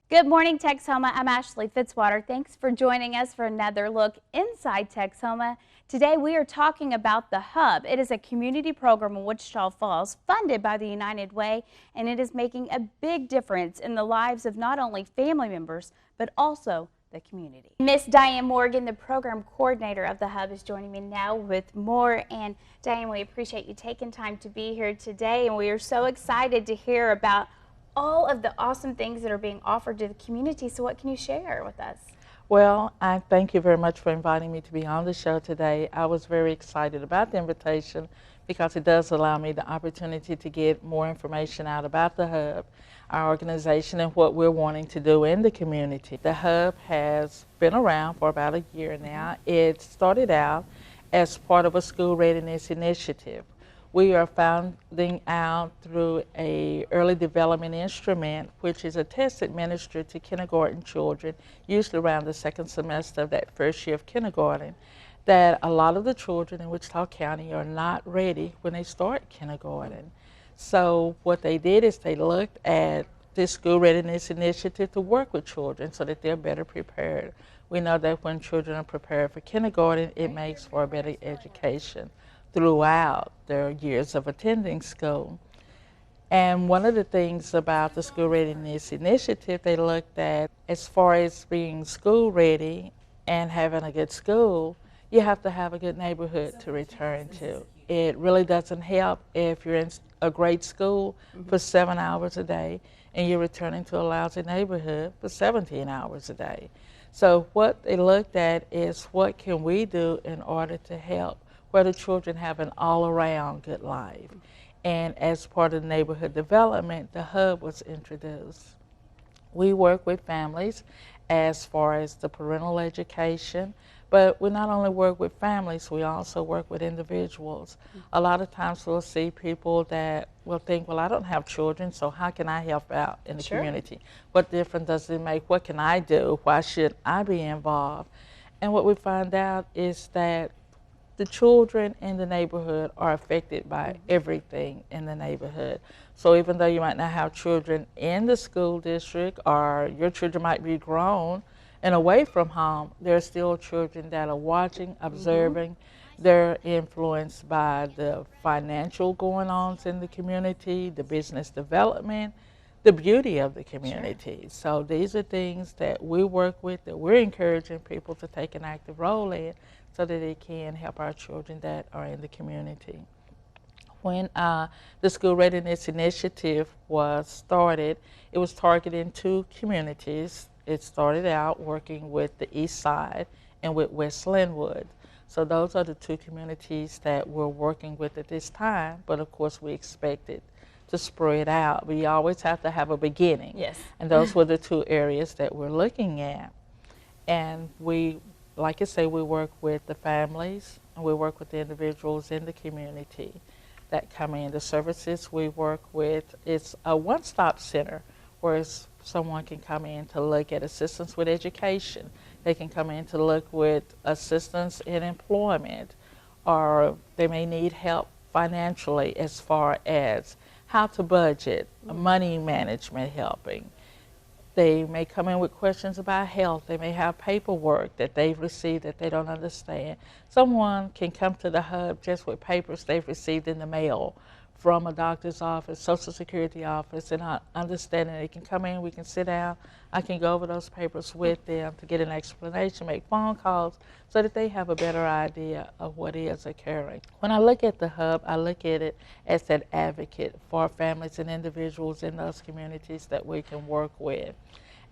Good morning, Texoma. I'm Ashley Fitzwater. Thanks for joining us for another look inside Texoma. Today we are talking about the HUB. It is a community program in Wichita Falls funded by the United Way, and it is making a big difference in the lives of not only family members, but also the community. Miss Diane Morgan, the program coordinator of the HUB, is joining me now with more. And Diane, we appreciate you taking time to be here today, and we are so excited to hear about all of the awesome things that are being offered to the community. So what can you share with us? Well, I thank you very much for inviting me to be on the show today. I was very excited about the invitation because it does allow me the opportunity to get more information out about the HUB, our organization, and what we're wanting to do in the community. The HUB has been around for about a year now. It started out as part of a school readiness initiative. We are founding out through a early development instrument, which is a test administered to kindergarten children, usually around the second semester of that first year of kindergarten, that a lot of the children in Wichita County are not ready when they start kindergarten. So what they did is they looked at this school readiness initiative to work with children so that they're better prepared. We know that when children are prepared for kindergarten, it makes for a better education throughout their years of attending school. And one of the things about the School Readiness Initiative, they looked at as far as being school ready and having a good school, you have to have a good neighborhood to return to. It really doesn't help if you're in a great school for 7 hours a day and you're returning to a lousy neighborhood for 17 hours a day. So what they looked at is what can we do in order to help where the children have an all-around good life. And as part of the neighborhood development, the HUB was introduced. We work with families as far as the parental education, but we not only work with families, we also work with individuals. A lot of times we'll see people that will think, well, I don't have children, so how can I help out in the community? What difference does it make? What can I do? Why should I be involved? And what we find out is that the children in the neighborhood are affected by everything in the neighborhood. So even though you might not have children in the school district or your children might be grown and away from home, there are still children that are watching, observing. They're influenced by the financial going-ons in the community, the business development, the beauty of the community. So these are things that we work with, that we're encouraging people to take an active role in, so that they can help our children that are in the community. When the School Readiness Initiative was started, it was targeting two communities. It started out working with the East Side and with West Linwood. So those are the two communities that we're working with at this time, but of course we expect it to spread out. We always have to have a beginning. Yes. And those were the two areas that we're looking at. And we, like I say, we work with the families and we work with the individuals in the community that come in. The services we work with, it's a one-stop center where someone can come in to look at assistance with education. They can come in to look with assistance in employment, or they may need help financially as far as how to budget, money management helping. They may come in with questions about health. They may have paperwork that they've received that they don't understand. Someone can come to the HUB just with papers they've received in the mail from a doctor's office, Social Security office, and not understanding. They can come in, we can sit down, I can go over those papers with them to get an explanation, make phone calls, so that they have a better idea of what is occurring. When I look at the HUB, I look at it as an advocate for families and individuals in those communities that we can work with.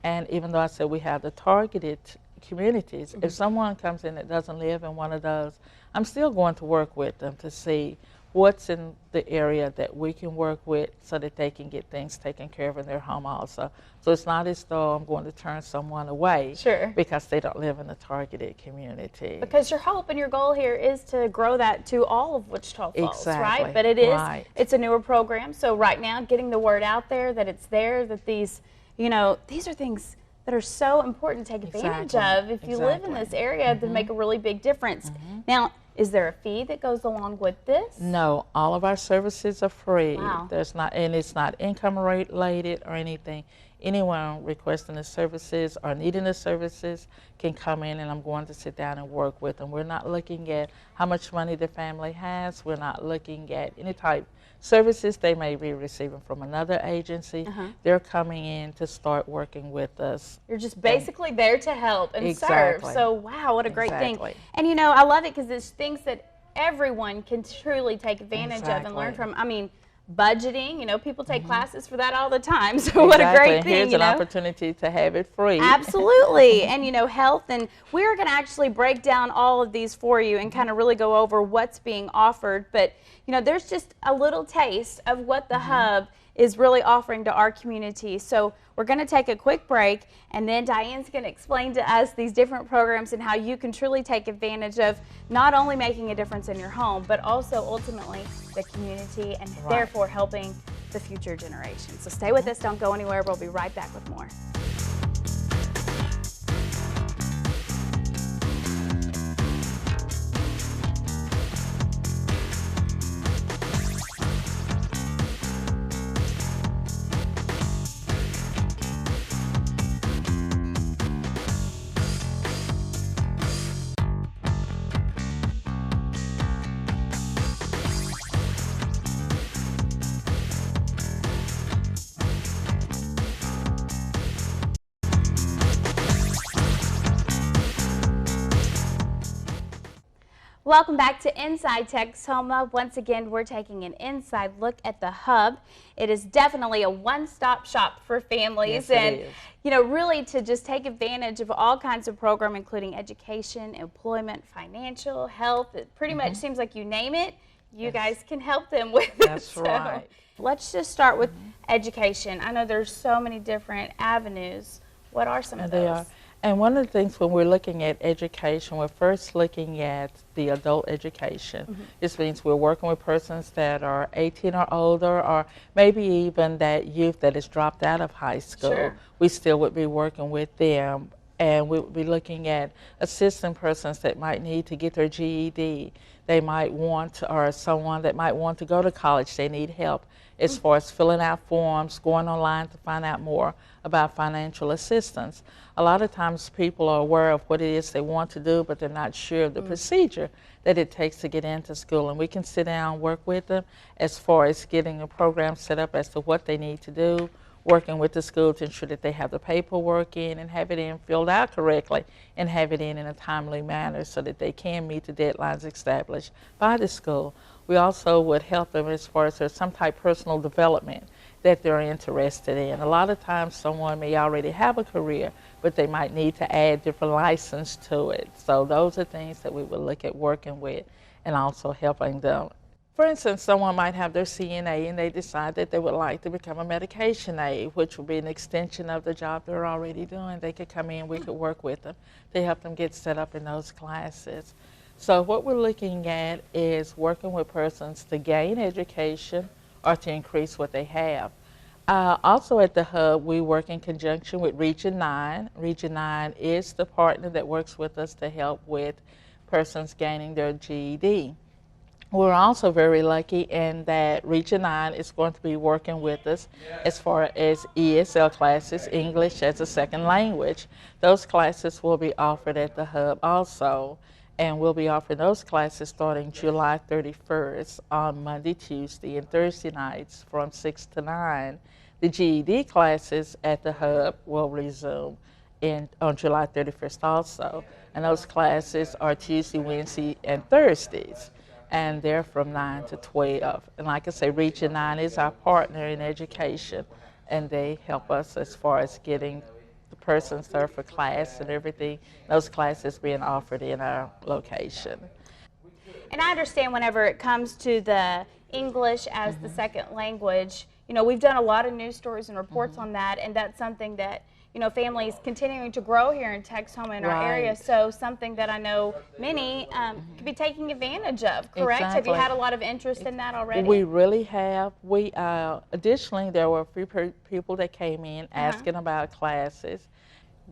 And even though I said we have the targeted communities, if someone comes in that doesn't live in one of those, I'm still going to work with them to see what's in the area that we can work with so that they can get things taken care of in their home also. So it's not as though I'm going to turn someone away because they don't live in a targeted community. Because your hope and your goal here is to grow that to all of Wichita Falls, right? But it is, it's a newer program. So right now, getting the word out there that it's there, that these, you know, these are things that are so important to take advantage of if you live in this area to make a really big difference. Now, Is there a fee that goes along with this? No, all of our services are free. Wow. And it's not income related or anything. Anyone requesting the services or needing the services can come in, and I'm going to sit down and work with them. We're not looking at how much money the family has. We're not looking at any type services they may be receiving from another agency. They're coming in to start working with us. You're just basically there to help and serve. So wow, what a great thing. And you know, I love it because it's things that everyone can truly take advantage of and learn from. I mean, budgeting, you know, people take classes for that all the time. So what a great thing. Here's an opportunity to have it free. Absolutely. And you know, health, and we're going to actually break down all of these for you and kind of really go over what's being offered. But you know, there's just a little taste of what the Hub is really offering to our community. So we're going to take a quick break, and then Diane's going to explain to us these different programs and how you can truly take advantage of not only making a difference in your home, but also ultimately the community, and therefore helping the future generation. So stay with us, don't go anywhere. We'll be right back with more. Welcome back to Inside Texoma. Once again, we're taking an inside look at the Hub. It is definitely a one-stop shop for families, and you know, really to just take advantage of all kinds of programs, including education, employment, financial, health. It pretty much seems like you name it, you guys can help them with it. That's right. Let's just start with education. I know there's so many different avenues. What are some of those? They are. And one of the things when we're looking at education, we're first looking at the adult education. This means we're working with persons that are 18 or older, or maybe even that youth that has dropped out of high school. We still would be working with them, and we would be looking at assisting persons that might need to get their GED. They might want, or someone that might want to go to college, they need help as far as filling out forms, going online to find out more about financial assistance. A lot of times people are aware of what it is they want to do, but they're not sure of the procedure that it takes to get into school. And we can sit down and work with them as far as getting a program set up as to what they need to do, working with the school to ensure that they have the paperwork in and have it in filled out correctly, and have it in a timely manner so that they can meet the deadlines established by the school. We also would help them as far as there's some type of personal development that they're interested in. A lot of times someone may already have a career, but they might need to add different license to it. So those are things that we would look at working with and also helping them. For instance, someone might have their CNA and they decide that they would like to become a medication aide, which would be an extension of the job they're already doing. They could come in, we could work with them to help them get set up in those classes. So what we're looking at is working with persons to gain education or to increase what they have. Also at the Hub, we work in conjunction with Region 9. Region 9 is the partner that works with us to help with persons gaining their GED. We're also very lucky in that Region 9 is going to be working with us as far as ESL classes, English as a second language. Those classes will be offered at the Hub also. And we'll be offering those classes starting July 31st on Monday, Tuesday, and Thursday nights from 6 to 9. The GED classes at the Hub will resume on July 31st also. And those classes are Tuesday, Wednesday, and Thursdays. And they're from 9 to 12. And like I say, Region 9 is our partner in education, and they help us as far as getting the persons there for class and everything, those classes being offered in our location. And I understand whenever it comes to the English as the second language, you know, we've done a lot of news stories and reports on that, and that's something that, you know, families continuing to grow here in Texoma in our area, so something that I know many could be taking advantage of, correct? Have you had a lot of interest in that already? We really have. We additionally, there were a few people that came in asking about classes.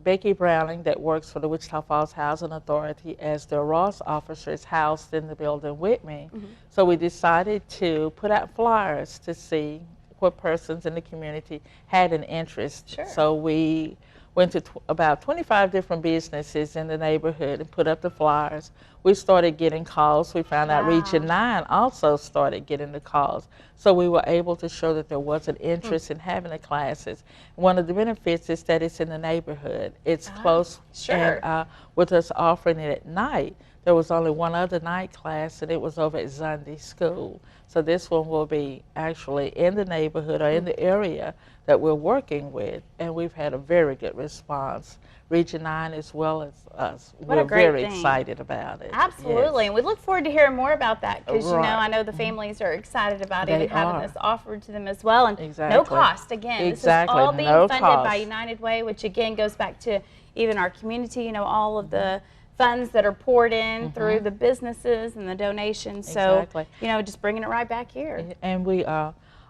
Becky Browning, that works for the Wichita Falls Housing Authority as their Ross officer, is housed in the building with me. So we decided to put out flyers to see what persons in the community had an interest. Sure. So we went to about 25 different businesses in the neighborhood and put up the flyers. We started getting calls. We found out Region 9 also started getting the calls. So we were able to show that there was an interest in having the classes. One of the benefits is that it's in the neighborhood. It's close. Sure. And with us offering it at night, there was only one other night class, and it was over at Zundy School. So this one will be actually in the neighborhood or in the area that we're working with, and we've had a very good response. Region 9 as well as us. We're very excited about it. Absolutely, and we look forward to hearing more about that because, you know, I know the families are excited about even having this offered to them as well. And no cost, again. This is all being funded by United Way, which again goes back to even our community, you know, all of the funds that are poured in through the businesses and the donations. So, you know, just bringing it right back here. And we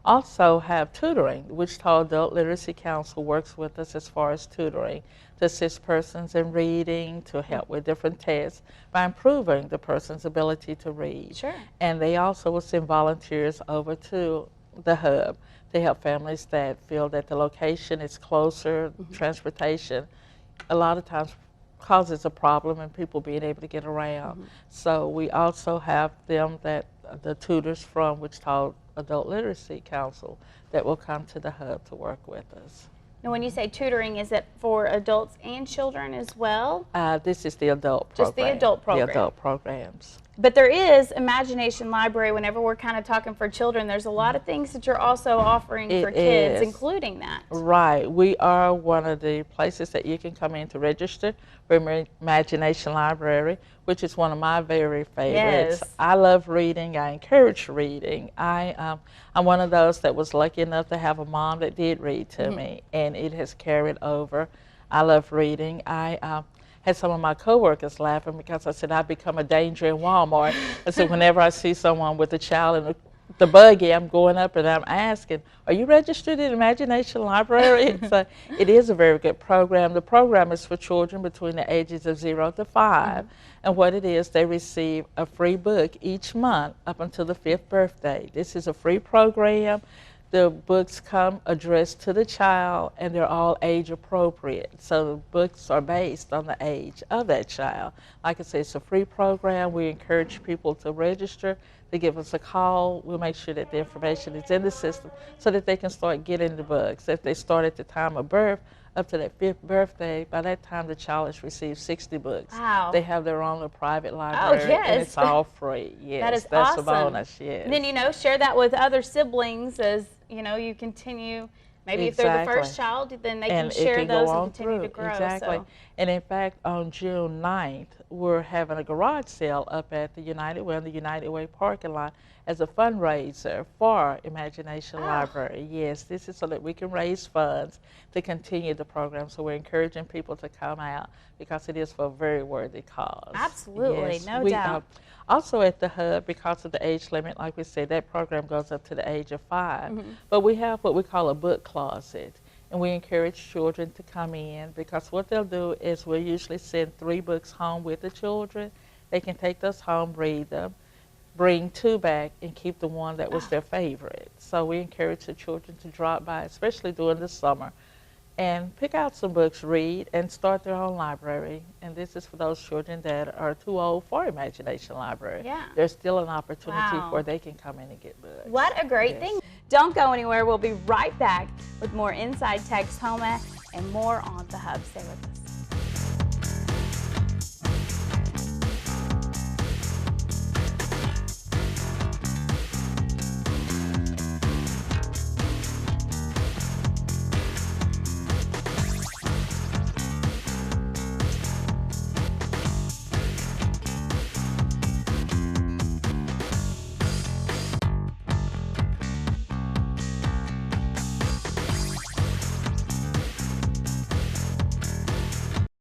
also have tutoring. The Wichita Adult Literacy Council works with us as far as tutoring to assist persons in reading, to help with different tests by improving the person's ability to read. Sure. And they also will send volunteers over to the hub to help families that feel that the location is closer, transportation. A lot of times causes a problem in people being able to get around. So we also have them that the tutors from Wichita Adult Literacy Council that will come to the hub to work with us. Now, when you say tutoring, is it for adults and children as well? This is the adult program. Just the adult program. The adult programs. But there is Imagination Library. Whenever we're kind of talking for children, there's a lot of things that you're also offering for kids, including that. Right. We are one of the places that you can come in to register for Imagination Library, which is one of my very favorites. Yes. I love reading. I encourage reading. I'm one of those that was lucky enough to have a mom that did read to me, and it has carried over. I love reading. I had some of my coworkers laughing because I said I've become a danger in Walmart. I said whenever I see someone with a child in the buggy, I'm going up and I'm asking, are you registered in Imagination Library? So it is a very good program. The program is for children between the ages of 0 to 5. And what it is, they receive a free book each month up until the 5th birthday. This is a free program. The books come addressed to the child, and they're all age appropriate. So the books are based on the age of that child. Like I say, it's a free program. We encourage people to register, to give us a call. We'll make sure that the information is in the system so that they can start getting the books. If they start at the time of birth, up to that 5th birthday, by that time the child has received 60 books. Wow. They have their own little private library, and it's all free. Yes, that is that's awesome. a bonus, yes. And then, you know, share that with other siblings as, you know, you continue. Maybe if they're the first child, then they can share those and continue to grow. Exactly. So. And in fact, on June 9th, we're having a garage sale up at the United Way, on the United Way parking lot, as a fundraiser for Imagination Library. Yes, this is so that we can raise funds to continue the program. So we're encouraging people to come out because it is for a very worthy cause. Absolutely, yes, no doubt. Also at the hub, because of the age limit, like we said, that program goes up to the age of 5. But we have what we call a book closet. And we encourage children to come in because what they'll do is we'll usually send 3 books home with the children. They can take those home, read them, bring 2 back, and keep the one that was their favorite. So we encourage the children to drop by, especially during the summer, and pick out some books, read, and start their own library. And this is for those children that are too old for Imagination Library. Yeah. There's still an opportunity where they can come in and get books. What a great thing. Don't go anywhere. We'll be right back with more Inside Texoma and more on the Hub. Stay with us.